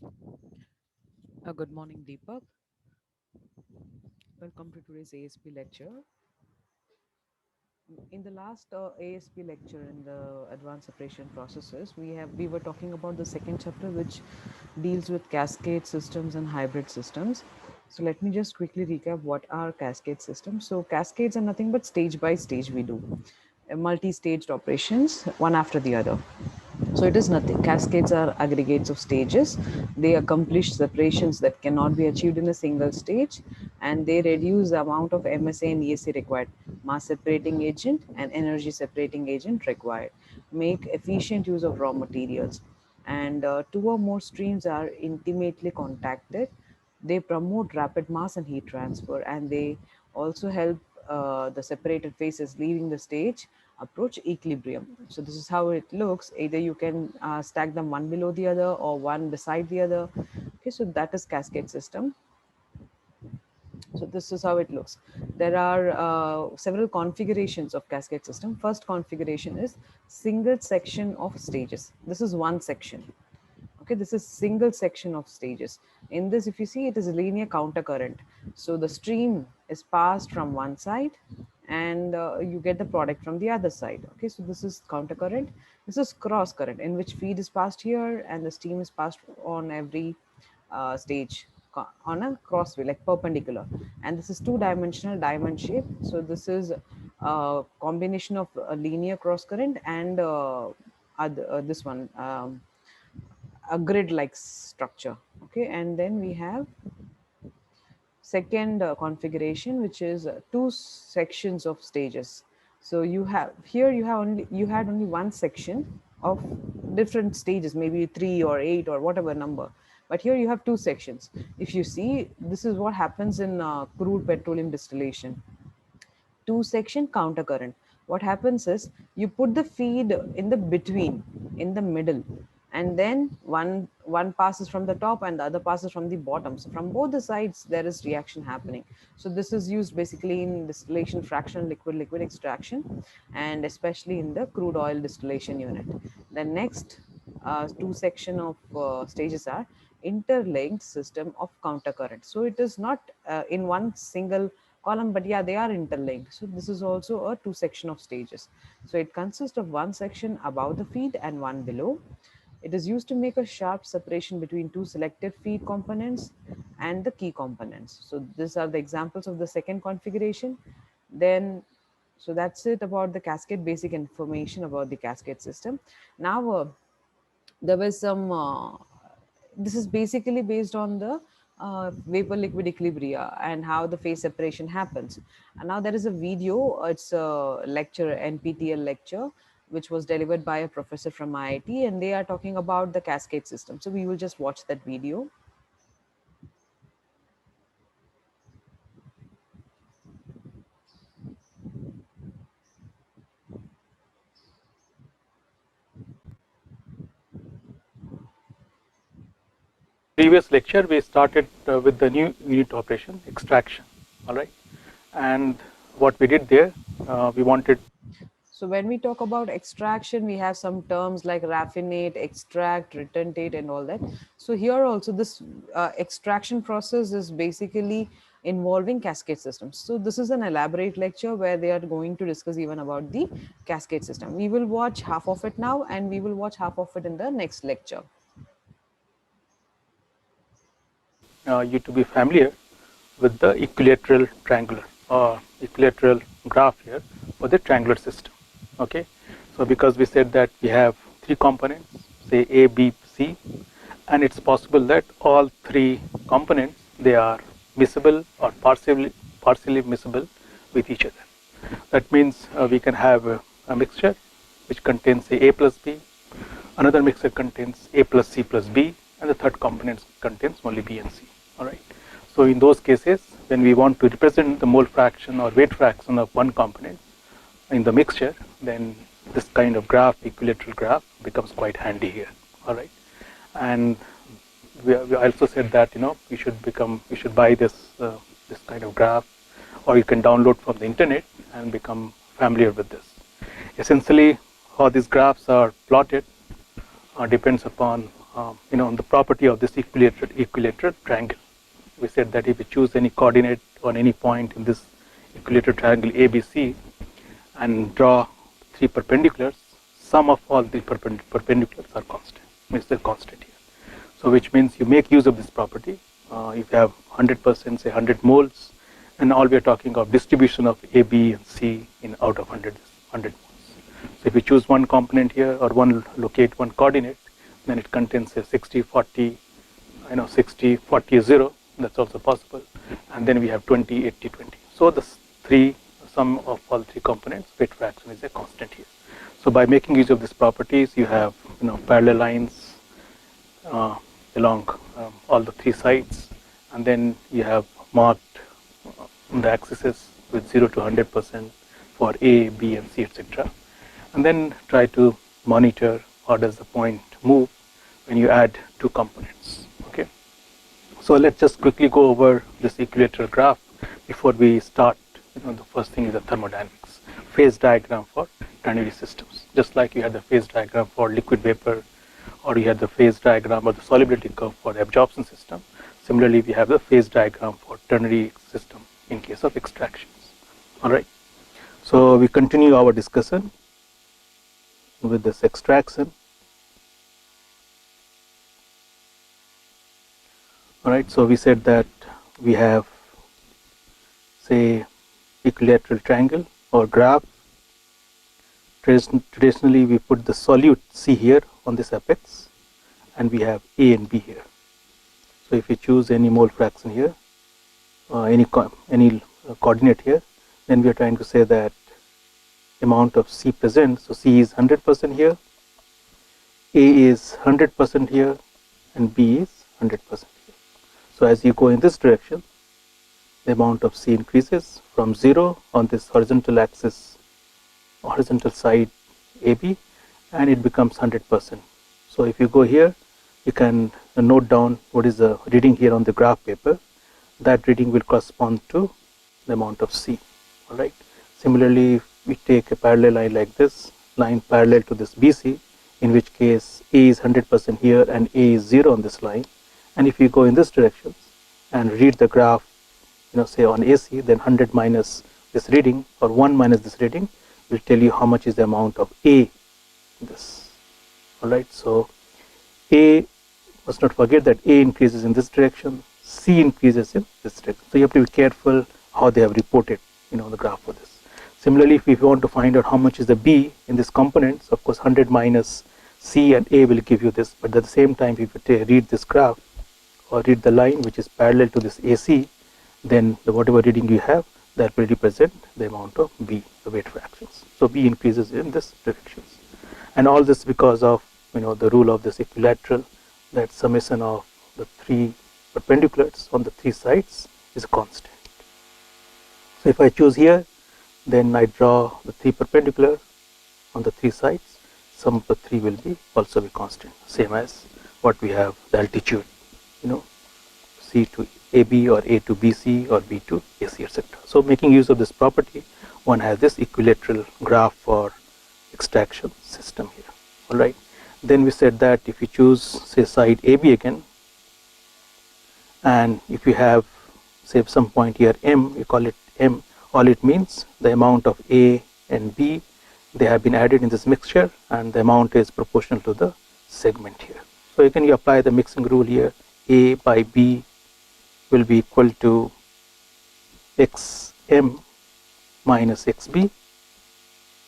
Good morning, Deepak. Welcome to today's ASP lecture. In the last ASP lecture in the advanced separation processes, we were talking about the second chapter, which deals with cascade systems and hybrid systems. So let me just quickly recap what are cascade systems. So cascades are nothing but stage by stage we do multi-staged operations, one after the other. So it is nothing. Cascades are aggregates of stages. They accomplish separations that cannot be achieved in a single stage, and they reduce the amount of MSA and ESA required, mass separating agent and energy separating agent required, make efficient use of raw materials. And two or more streams are intimately contacted. They promote rapid mass and heat transfer, and they also help the separated phases leaving the stage approach equilibrium. So this is how it looks. Either you can stack them one below the other or one beside the other. Okay, so that is cascade system. So this is how it looks. There are several configurations of cascade system. First configuration is single section of stages. This is one section. Okay, this is single section of stages. In this, if you see, it is a linear counter current. So the stream is passed from one side and you get the product from the other side. Okay, so this is counter current. This is cross current, in which feed is passed here and the steam is passed on every stage on a crossway, like perpendicular. And this is two-dimensional diamond shape. So this is a combination of a linear cross current and this one, a grid-like structure. Okay, and then we have second configuration, which is two sections of stages. So you have here you had only one section of different stages, maybe 3 or 8 or whatever number, but here you have two sections. If you see, this is what happens in crude petroleum distillation. Two section counter current. What happens is you put the feed in the between, in the middle, and then one passes from the top and the other passes from the bottom. So from both the sides there is reaction happening. So this is used basically in distillation, fractional liquid extraction, and especially in the crude oil distillation unit. The next two section of stages are interlinked system of counter current. So it is not in one single column, but yeah, they are interlinked. So this is also a two section of stages. So it consists of one section above the feed and one below. It is used to make a sharp separation between two selected feed components and the key components. So these are the examples of the second configuration. Then, so that's it about the cascade, basic information about the cascade system. Now, there was some this is basically based on the vapor liquid equilibria and how the phase separation happens. And now there is a video, it's a lecture, NPTEL lecture, which was delivered by a professor from IIT, and they are talking about the cascade system. So we will just watch that video. Previous lecture we started with the new unit operation, extraction. All right, and what we did there, we wanted. So when we talk about extraction, we have some terms like raffinate, extract, retentate, and all that. So here also this extraction process is basically involving cascade systems. So this is an elaborate lecture where they are going to discuss even about the cascade system. We will watch half of it now and we will watch half of it in the next lecture. You to be familiar with the equilateral triangular or equilateral graph here for the triangular system. Okay, so because we said that we have three components, say A, B, C, and it's possible that all three components, they are miscible or partially miscible with each other. That means we can have a mixture which contains say A plus B, another mixture contains A plus C plus B, and the third component contains only B and C. All right. So in those cases, when we want to represent the mole fraction or weight fraction of one component in the mixture, then this kind of graph, equilateral graph, becomes quite handy here. All right. And we also said that you should buy this this kind of graph, or you can download from the internet and become familiar with this. Essentially, how these graphs are plotted depends upon on the property of this equilateral triangle. We said that if you choose any coordinate on any point in this equilateral triangle ABC and draw three perpendiculars, sum of all the perpendiculars are constant, means they're constant here. So which means you make use of this property. If you have 100%, say 100 moles, and all we are talking of distribution of A, B, and C in out of 100 moles. So if you choose one component here or locate one coordinate, then it contains say 60, 40, 60, 40, 0. That's also possible. And then we have 20, 80, 20. So the sum of all three components, weight fraction is a constant here. So by making use of these properties, you have parallel lines along all the three sides, and then you have marked the axes with 0 to 100% for A, B, and C, etc. And then try to monitor how does the point move when you add two components. Okay. So let's just quickly go over this equilateral graph before we start. The first thing is the thermodynamics, phase diagram for ternary systems. Just like you had the phase diagram for liquid vapor, or you had the phase diagram or the solubility curve for the absorption system. Similarly, we have the phase diagram for ternary system in case of extractions. All right. So we continue our discussion with this extraction. All right. So we said that we have, say, equilateral triangle or graph. Traditionally, we put the solute C here on this apex, and we have A and B here. So if you choose any mole fraction here, any coordinate here, then we are trying to say that amount of C present. So C is 100% here, A is 100% here, and B is 100% here. So as you go in this direction, the amount of C increases from 0 on this horizontal axis, horizontal side AB, and it becomes 100%. So if you go here, you can note down what is the reading here on the graph paper. That reading will correspond to the amount of C. All right. Similarly, if we take a parallel line like this, line parallel to this BC, in which case A is 100% here and A is 0 on this line, and if you go in this direction and read the graph, say on AC, then 100 minus this reading or 1 minus this reading will tell you how much is the amount of A in this. All right. So A, must not forget that A increases in this direction, C increases in this direction. So you have to be careful how they have reported, the graph for this. Similarly, if you want to find out how much is the B in this components, of course 100 minus C and A will give you this. But at the same time, if you read this graph or read the line which is parallel to this AC, then whatever reading you have, that will represent the amount of B, the weight fractions. So B increases in this direction, and all this because of the rule of this equilateral, that summation of the three perpendiculars on the three sides is a constant. So if I choose here, then I draw the three perpendicular on the three sides. Sum of the three will also be constant, same as what we have the altitude, C to AB or A to BC or B to AC, etc. So making use of this property, one has this equilateral graph for extraction system here. All right. Then we said that if you choose, say, side AB again, and if you have, say, some point here M, you call it M, all it means the amount of A and B, they have been added in this mixture, and the amount is proportional to the segment here. So again, you apply the mixing rule here. A by B will be equal to XM minus XB,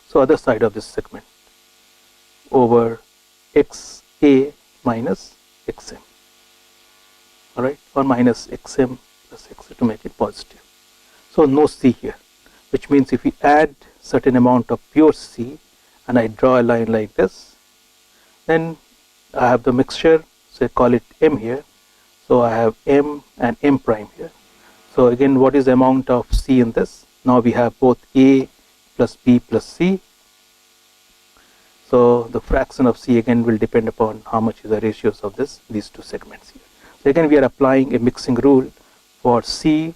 so other side of this segment, over XA minus XM, all right, or minus XM plus XA to make it positive. So no C here, which means if we add certain amount of pure C and I draw a line like this, then I have the mixture, say call it M here. So I have M and M prime here. So again, what is the amount of C in this? Now we have both A plus B plus C. So the fraction of C again will depend upon how much is the ratios of these two segments here. So again, we are applying a mixing rule for C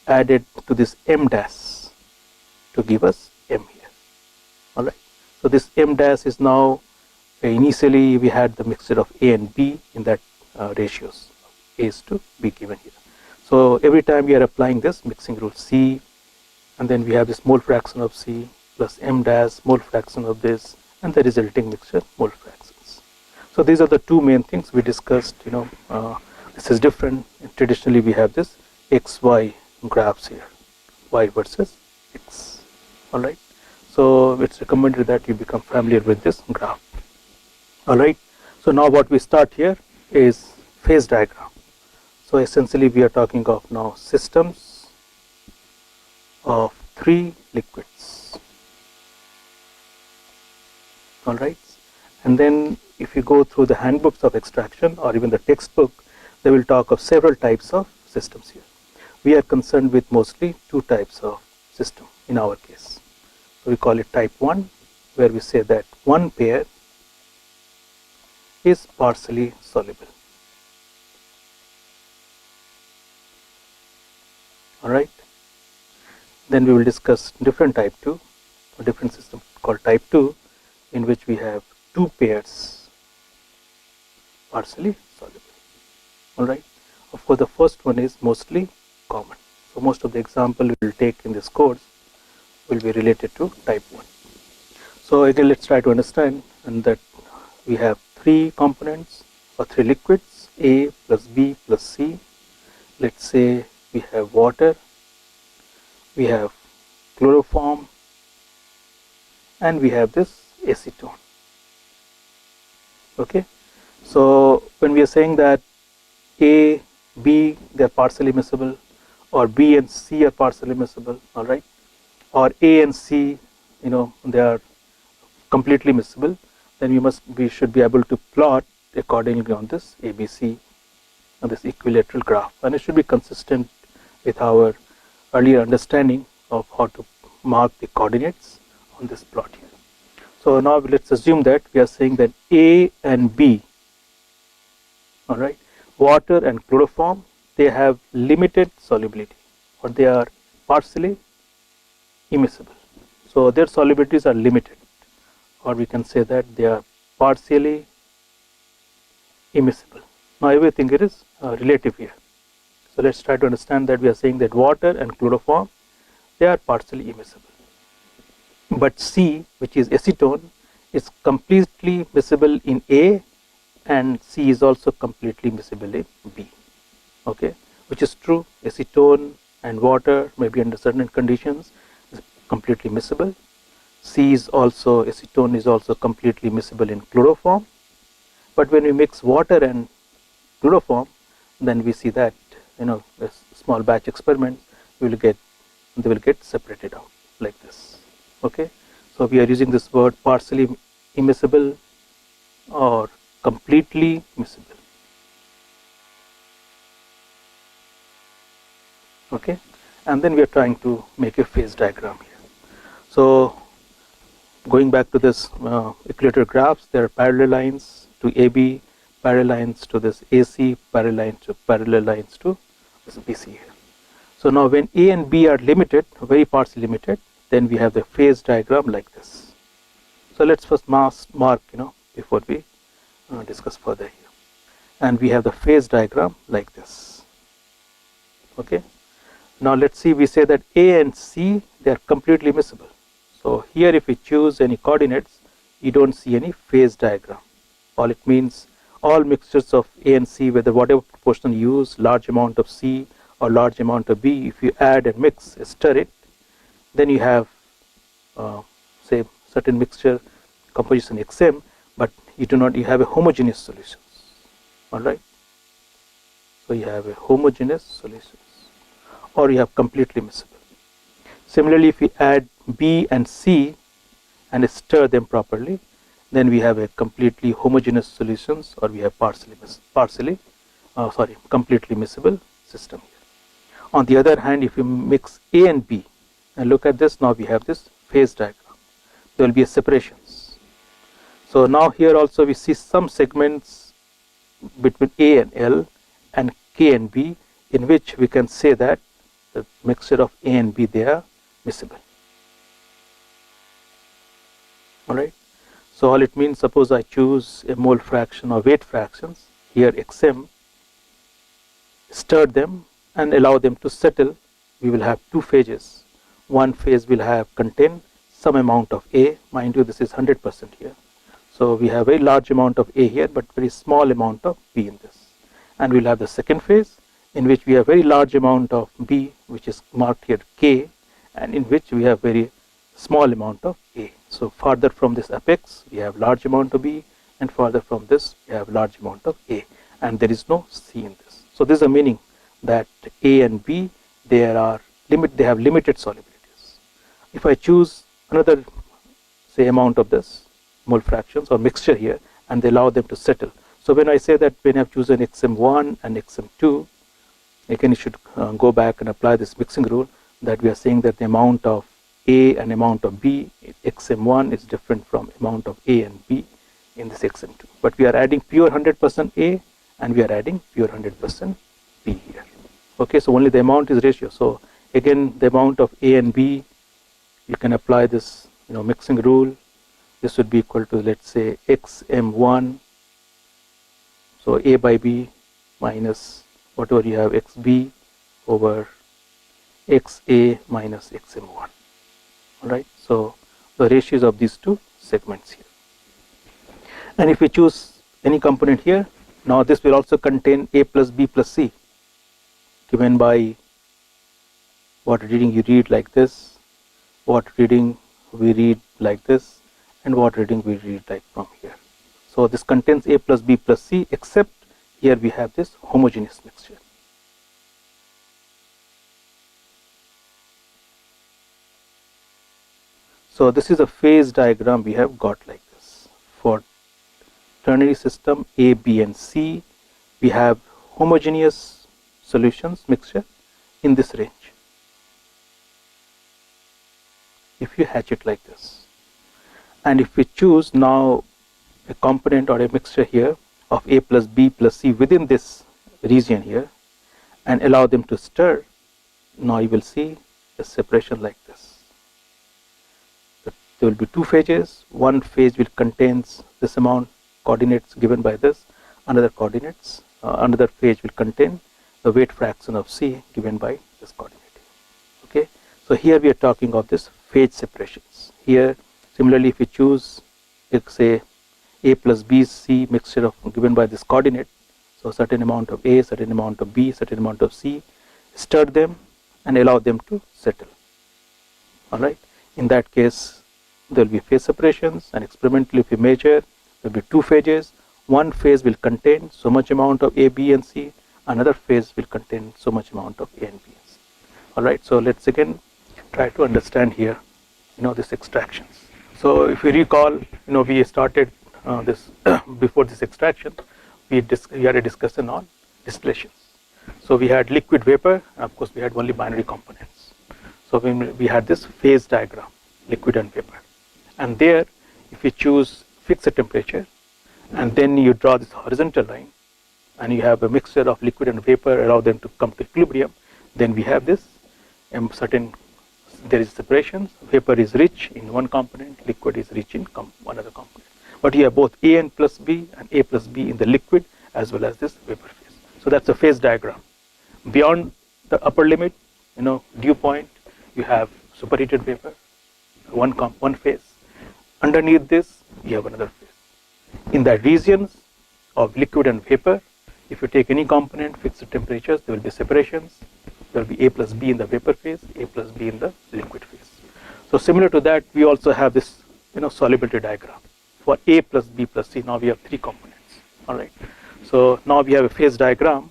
added to this M dash to give us M here. All right. So this M dash is now Initially, we had the mixture of A and B in that ratios, A is to B given here. So every time we are applying this mixing rule C, and then we have this mole fraction of C plus M dash mole fraction of this, and the resulting mixture mole fractions. So these are the two main things we discussed. This is different. Traditionally, we have this XY graphs here, Y versus X. All right. So it's recommended that you become familiar with this graph. All right. So now what we start here is phase diagram. So essentially, we are talking of now systems of 3 liquids. All right. And then if you go through the handbooks of extraction or even the textbook, they will talk of several types of systems here. We are concerned with mostly 2 types of system in our case. So we call it type 1, where we say that one pair is partially soluble. All right. Then we will discuss different type 2, a different system called type 2, in which we have 2 pairs partially soluble. All right. Of course, the first one is mostly common. So most of the example we will take in this course will be related to type 1. So again, let's try to understand and that we have 3 components or 3 liquids, A plus B plus C. Let's say we have water, we have chloroform, and we have this acetone. Okay. So when we are saying that A, B, they are partially miscible, or B and C are partially miscible, all right, or A and C, they are completely miscible, then we should be able to plot accordingly on this ABC, on this equilateral graph, and it should be consistent with our earlier understanding of how to mark the coordinates on this plot here. So now let's assume that we are saying that A and B, all right, water and chloroform, they have limited solubility, or they are partially immiscible. So their solubilities are limited, or we can say that they are partially immiscible. Now everything is relative here. So let's try to understand that we are saying that water and chloroform, they are partially immiscible. But C, which is acetone, is completely miscible in A, and C is also completely miscible in B. Okay, which is true. Acetone and water, maybe under certain conditions, is completely miscible. Acetone is also completely miscible in chloroform. But when we mix water and chloroform, then we see that a small batch experiment they will get separated out like this. Okay, so we are using this word partially immiscible or completely miscible. Okay, and then we are trying to make a phase diagram here. So going back to this equilateral graphs, there are parallel lines to AB, parallel lines to this AC, parallel lines to this BC here. So now when A and B are limited, very partially limited, then we have the phase diagram like this. So let's first mark, before we discuss further here. And we have the phase diagram like this. Okay. Now let's see, we say that A and C, they are completely miscible. So here if we choose any coordinates, you don't see any phase diagram. All it means, all mixtures of A and C, whether whatever proportion you use, large amount of C or large amount of B, if you add and mix, stir it, then you have say certain mixture composition XM, but you have a homogeneous solutions. All right. So you have a homogeneous solutions, or you have completely miscible. Similarly, if we add B and C and stir them properly, then we have a completely homogeneous solutions, or we have completely miscible system here. On the other hand, if you mix A and B and look at this, now we have this phase diagram. There will be a separations. So now here also we see some segments between A and L and K and B, in which we can say that the mixture of A and B, they are miscible. All right. So all it means, suppose I choose a mole fraction or weight fractions, here xm, stir them and allow them to settle. We will have two phases. One phase will have contain some amount of A, mind you this is 100% here. So we have a large amount of A here, but very small amount of B in this. And we'll have the second phase in which we have very large amount of B, which is marked here K, and in which we have very small amount of A. So farther from this apex we have large amount of B, and farther from this we have large amount of A, and there is no C in this. So this is the meaning that A and B, they have limited solubilities. If I choose another say amount of this mole fractions or mixture here and they allow them to settle. So when I say that when I've chosen xm1 and xm2, again you should go back and apply this mixing rule, that we are saying that the amount of A and amount of B, xm1 is different from amount of A and B in this xm2. But we are adding pure 100% A and we are adding pure 100% B here. Okay, so only the amount is ratio. So again the amount of A and B, you can apply this mixing rule. This would be equal to, let's say, xm1, so A by B minus whatever you have xb over xa minus xm1. Alright, so the ratios of these two segments here. And if we choose any component here, now this will also contain A plus B plus C, given by what reading you read like this, what reading we read like this, and what reading we read like from here. So this contains A plus B plus C, except here we have this homogeneous mixture. So this is a phase diagram we have got like this. For ternary system A, B and C, we have homogeneous solutions mixture in this range. If you hatch it like this, and if we choose now a component or a mixture here of A plus B plus C within this region here and allow them to stir, now you will see a separation like this. There will be two phases. One phase will contains this amount coordinates given by this, another phase will contain the weight fraction of C given by this coordinate. Okay, so here we are talking of this phase separations. Here similarly, if we choose, let's say, A plus B C mixture of given by this coordinate, so certain amount of A, certain amount of B, certain amount of C, stir them and allow them to settle. Alright, in that case there will be phase separations, and experimentally if we measure, there will be two phases. One phase will contain so much amount of A, B and C, another phase will contain so much amount of A and B and C. Alright, so let's again try to understand here this extractions. So if we recall, we started this before this extraction, we had a discussion on distillations. So we had liquid, vapor, and of course we had only binary components. So when we had this phase diagram, liquid and vapor, and there if you choose fixed temperature and then you draw this horizontal line and you have a mixture of liquid and vapor, allow them to come to equilibrium, then we have this there is separations. Vapor is rich in one component, liquid is rich in another component. But you have both A and plus B and A plus B in the liquid as well as this vapor phase. So that's a phase diagram. Beyond the upper limit, dew point, you have superheated vapor, one phase. Underneath this, you have another phase. In the regions of liquid and vapor, if you take any component, fixed temperatures, there will be separations. There will be A plus B in the vapor phase, A plus B in the liquid phase. So similar to that, we also have this solubility diagram for A plus B plus C. Now we have three components. All right. So now we have a phase diagram,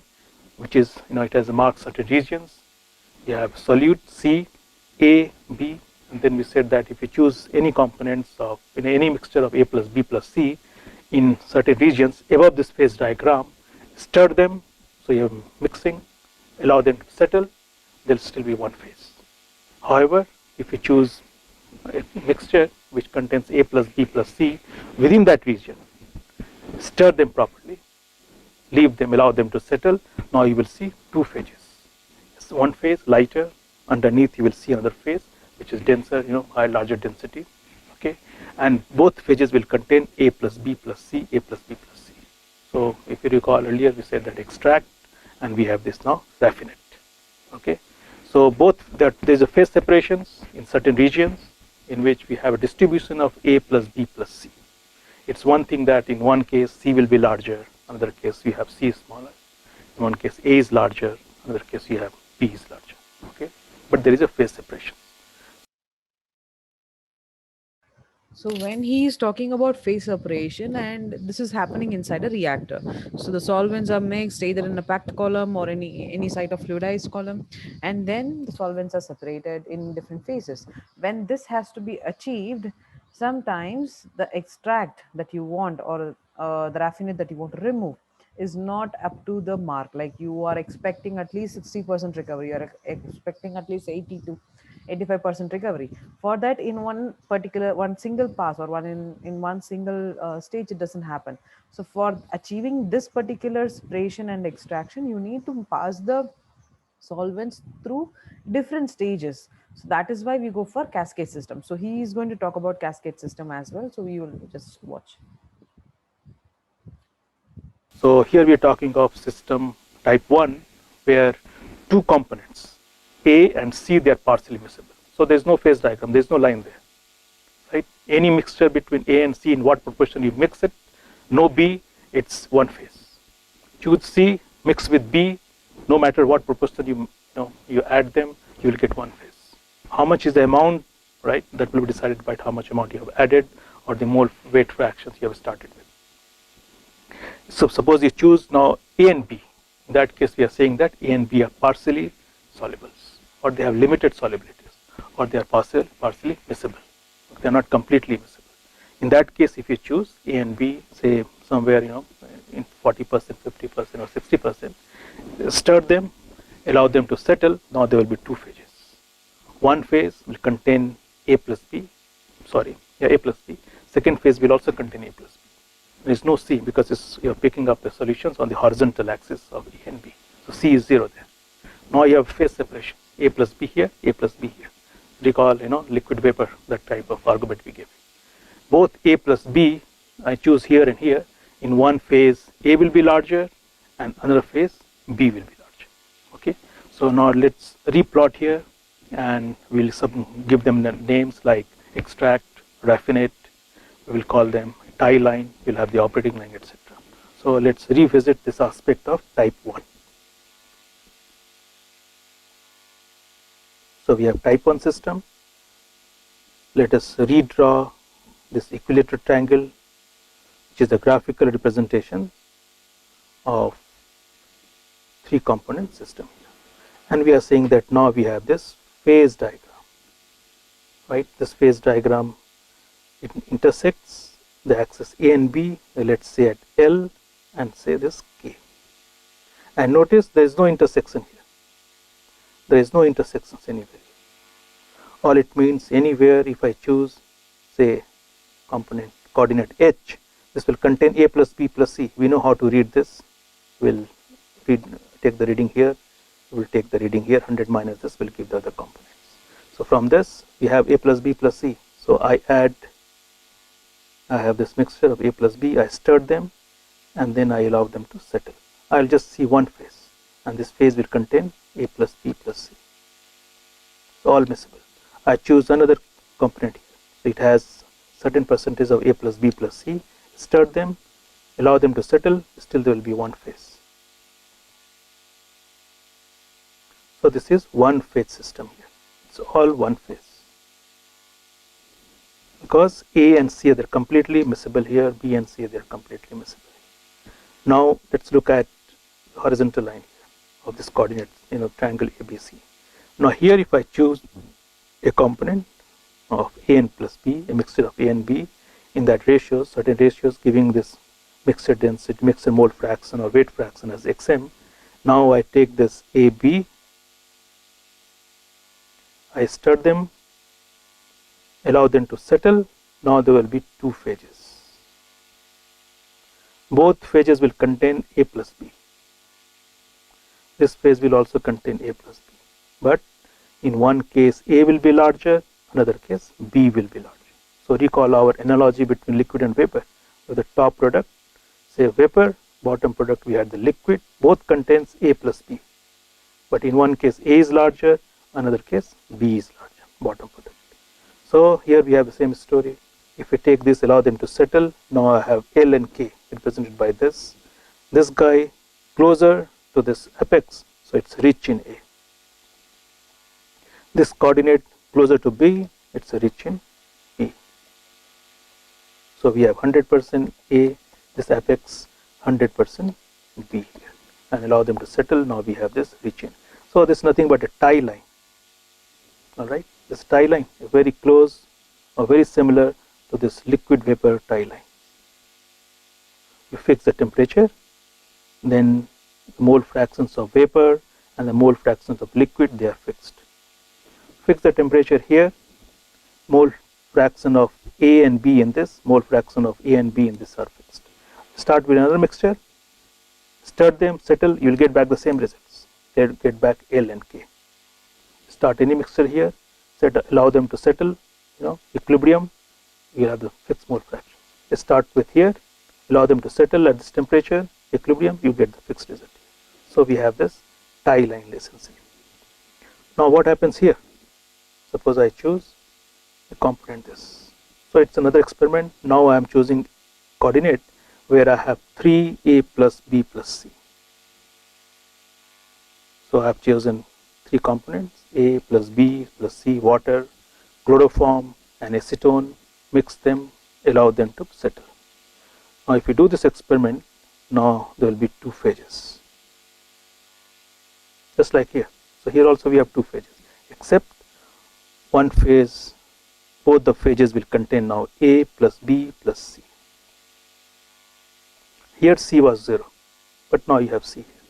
which is it has marked certain regions. You have solute C, A, B, and then we said that if you choose any components of any mixture of A plus B plus C in certain regions above this phase diagram, stir them. So you're mixing, allow them to settle, there will still be one phase. However, if you choose a mixture which contains A plus B plus C within that region, stir them properly, leave them, allow them to settle, now you will see two phases. It's one phase lighter, underneath you will see another phase which is denser, larger density. Okay, and both phases will contain A plus B plus C, A plus B plus C. So if you recall earlier, we said that extract, and we have this now raffinate. Okay, so both that there's a phase separations in certain regions in which we have a distribution of A plus B plus C. It's one thing that in one case C will be larger, another case we have C is smaller. In one case A is larger, another case we have B is larger. Okay, but there is a phase separation. So when he is talking about phase separation, and this is happening inside a reactor, so the solvents are mixed either in a packed column or any site of fluidized column, and then the solvents are separated in different phases. When this has to be achieved, sometimes the extract that you want, or the raffinate that you want to remove, is not up to the mark. Like you are expecting at least 60% recovery, you are expecting at least 80 to 85% recovery. For that, in one single pass, or in one single stage, it doesn't happen. So for achieving this particular separation and extraction, you need to pass the solvents through different stages. So that is why we go for cascade system. So he is going to talk about cascade system as well, so we will just watch. So here we are talking of system type 1, where two components A and C, they are partially miscible. So there is no phase diagram, there is no line there. Right? Any mixture between A and C, in what proportion you mix it, no B, it's one phase. Choose C, mix with B, no matter what proportion you add them, you will get one phase. How much is the amount, right? That will be decided by how much amount you have added, or the mole weight fractions you have started with. So suppose you choose now A and B. In that case, we are saying that A and B are partially solubles, or they have limited solubilities, or they are partially miscible. They are not completely miscible. In that case, if you choose A and B, say somewhere in 40%, 50%, or 60%, stir them, allow them to settle. Now there will be two phases. One phase will contain A plus B. A plus B. Second phase will also contain A plus B. There is no C, because you are picking up the solutions on the horizontal axis of A and B. So C is 0 there. Now you have phase separation. A plus B here, A plus B here. Recall, liquid vapor, that type of argument we gave. Both A plus B, I choose here and here. In one phase, A will be larger, and another phase, B will be larger. Okay. So now let's replot here, and we'll give them the names like extract, raffinate. We will call them tie line. We'll have the operating line, etc. So let's revisit this aspect of type 1. So we have type 1 system. Let us redraw this equilateral triangle, which is the graphical representation of three component system. And we are saying that now we have this phase diagram, right? This phase diagram, it intersects the axis A and B, let's say at L, and say this K. And notice there is no intersection here. There is no intersections anywhere. All it means, anywhere if I choose, say, component coordinate H, this will contain A plus B plus C. We know how to read this. We'll take the reading here. We'll take the reading here. 100 minus this will give the other components. So from this, we have A plus B plus C. So I have this mixture of A plus B. I stirred them, and then I allow them to settle. I'll just see one phase, and this phase will contain A plus B plus C. So all miscible. I choose another component here. So it has certain percentage of A plus B plus C. Stir them, allow them to settle. Still there will be one phase. So this is one phase system here. It's all one phase. Because A and C, they're completely miscible here. B and C, they're completely miscible. Now let's look at the horizontal line here of this coordinate, triangle ABC. Now here, if I choose a component of A and plus B, a mixture of A and B, in that ratio, certain ratios giving this mixture density, mixture mole fraction or weight fraction as XM. Now I take this AB, I stir them, allow them to settle. Now there will be two phases. Both phases will contain A plus B. This phase will also contain A plus B. But in one case A will be larger, another case B will be larger. So recall our analogy between liquid and vapor. With the top product, say vapor, bottom product we had the liquid, both contains A plus B. But in one case A is larger, another case B is larger, bottom product. So here we have the same story. If we take this, allow them to settle, now I have L and K represented by this. This guy closer to this apex, so it's rich in A. This coordinate closer to B, it's rich in E. So we have 100% A, this apex 100% B here, and allow them to settle. Now we have this rich in. So this is nothing but a tie line. All right, this tie line is very close or very similar to this liquid vapor tie line. You fix the temperature, then the mole fractions of vapor and the mole fractions of liquid, they are fixed. Fix the temperature here, mole fraction of A and B in this, mole fraction of A and B in this are fixed. Start with another mixture, stir them, settle, you will get back the same results. They get back L and K. Start any mixture here, allow them to settle, equilibrium, you have the fixed mole fraction. Start with here, allow them to settle at this temperature, equilibrium, you get the fixed result. So we have this tie line relationship. Now what happens here? Suppose I choose a component this. So it's another experiment. Now I am choosing coordinate where I have 3A plus B plus C. So I have chosen 3 components, A plus B plus C, water, chloroform and acetone, mix them, allow them to settle. Now if you do this experiment, now there will be 2 phases. Just like here. So here also we have 2 phases, except one phase, both the phases will contain now A plus B plus C. Here C was 0, but now you have C here.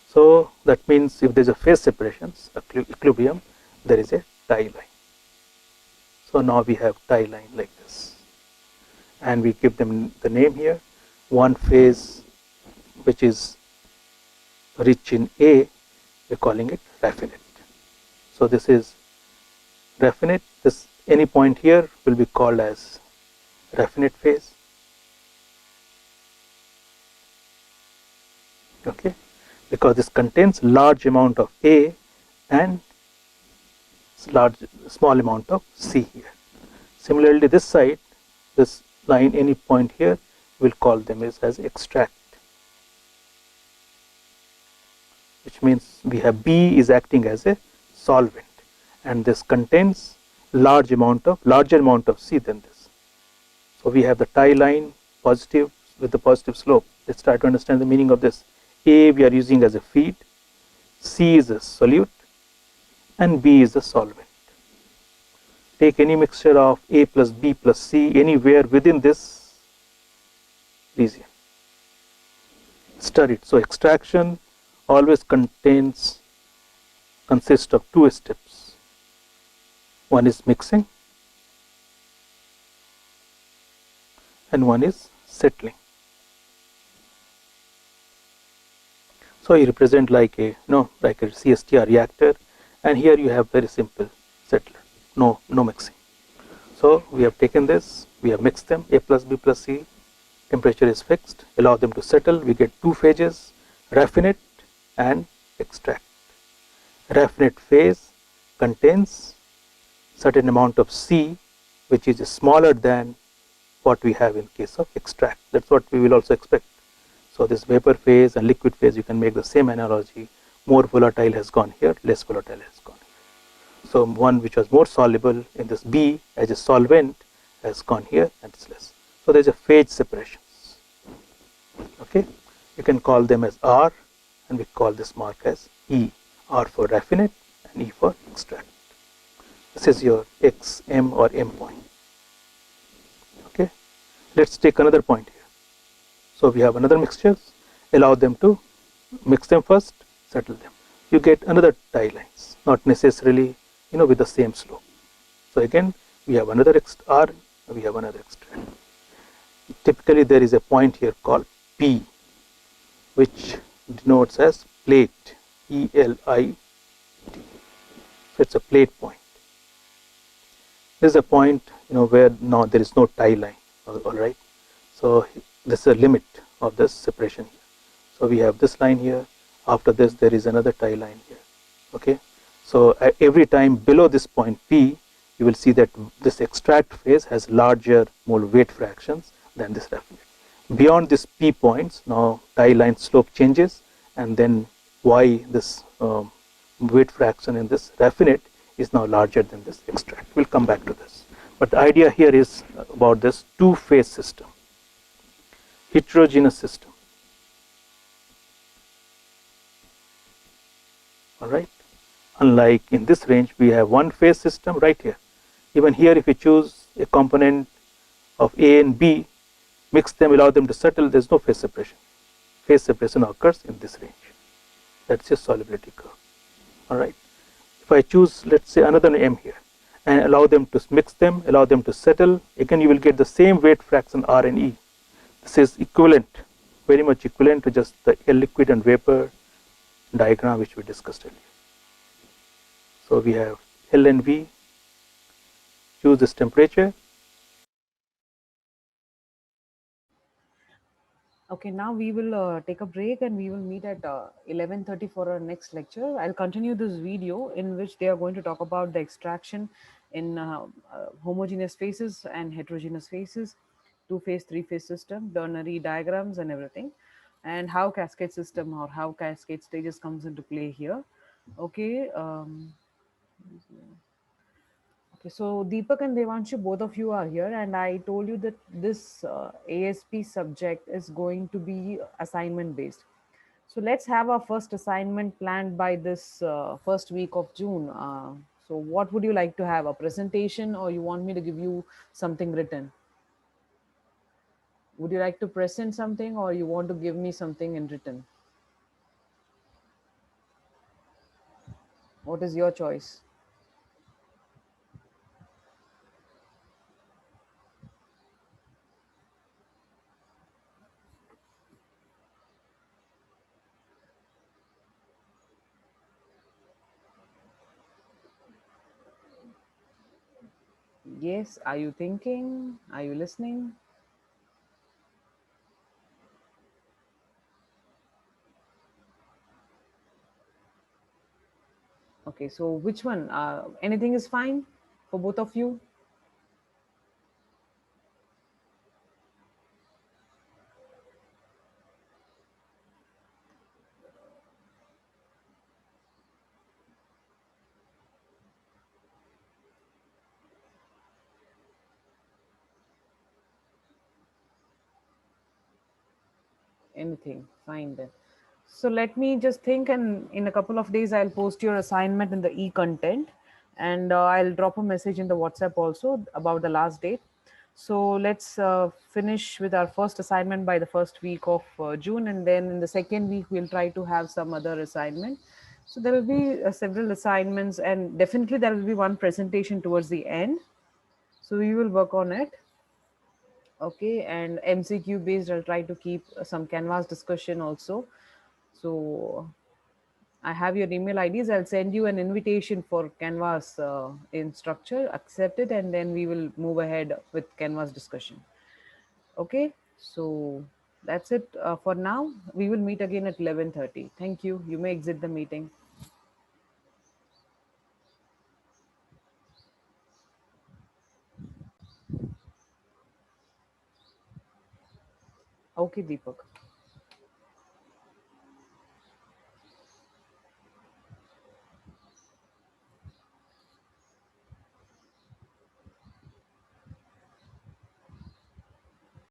So that means if there is a phase separations, equilibrium, there is a tie line. So now we have tie line like this, and we give them the name here. One phase which is rich in A, we are calling it raffinate. So this is raffinate. This any point here will be called as raffinate phase. Okay, because this contains large amount of A and small amount of C here. Similarly, this side, this line, any point here, we'll call them as extract, which means we have B is acting as a solvent, and this contains larger amount of C than this. So we have the tie line positive with the positive slope. Let's try to understand the meaning of this. A we are using as a feed, C is a solute, and B is a solvent. Take any mixture of A plus B plus C anywhere within this region. Stir it. So extraction always consists of 2 steps. One is mixing and one is settling. So you represent like a CSTR reactor, and here you have very simple settler, no mixing. So we have taken this, we have mixed them, A plus B plus C, temperature is fixed, allow them to settle, we get 2 phases, raffinate and extract. Raffinate phase contains certain amount of C, which is smaller than what we have in case of extract. That's what we will also expect. So this vapor phase and liquid phase, you can make the same analogy. More volatile has gone here, less volatile has gone here. So one which was more soluble in this B as a solvent has gone here, and it's less. So there's a phase separations. Okay, you can call them as R, and we call this mark as E. R for raffinate and E for extract. This is your X, M or M point. Okay, let's take another point here. So we have another mixtures, allow them to mix them first, settle them. You get another tie lines, not necessarily with the same slope. So again we have another R, we have another extract. Typically there is a point here called P, which denotes as plate, E-L-I-T. So it's a plate point. There's a point, where now there is no tie line. All right. So this is a limit of this separation here. So we have this line here. After this, there is another tie line here. Okay. So at every time below this point P, you will see that this extract phase has larger mole weight fractions than this raffinate. Beyond this P points, now tie line slope changes, and then Y, this weight fraction in this raffinate, is now larger than this extract. We'll come back to this. But the idea here is about this two-phase system, heterogeneous system. All right. Unlike in this range, we have one phase system right here. Even here, if you choose a component of A and B, mix them, allow them to settle, there's no phase separation. Phase separation occurs in this range. That's your solubility curve. All right. If I choose, let's say, another M here, and allow them to mix them, allow them to settle, again you will get the same weight fraction R and E. This is equivalent, very much equivalent to just the liquid and vapor diagram which we discussed earlier. So we have L and V, choose this temperature. Okay, now we will take a break and we will meet at 11:30 for our next lecture. I'll continue this video in which they are going to talk about the extraction in homogeneous phases and heterogeneous phases, two-phase, three-phase system, ternary diagrams and everything, and how cascade system or how cascade stages comes into play here. Okay. Okay, so Deepak and Devanshu, both of you are here, and I told you that this ASP subject is going to be assignment based. So let's have our first assignment planned by this first week of June. So what would you like to have, a presentation, or you want me to give you something written? Would you like to present something, or you want to give me something in written? What is your choice? Yes, are you thinking? Are you listening? Okay, so which one? Anything is fine for both of you? Anything, fine then. So let me just think, and in a couple of days, I'll post your assignment in the e-content, and I'll drop a message in the WhatsApp also about the last date. So let's finish with our first assignment by the first week of June, and then in the second week, we'll try to have some other assignment. So there will be several assignments, and definitely there will be one presentation towards the end. So we will work on it. Okay, and MCQ based, I'll try to keep some Canvas discussion also. So I have your email IDs. I'll send you an invitation for Canvas in structure, accept it, and then we will move ahead with Canvas discussion. Okay, so that's it for now. We will meet again at 11:30. Thank you. You may exit the meeting. Okay, Deepak.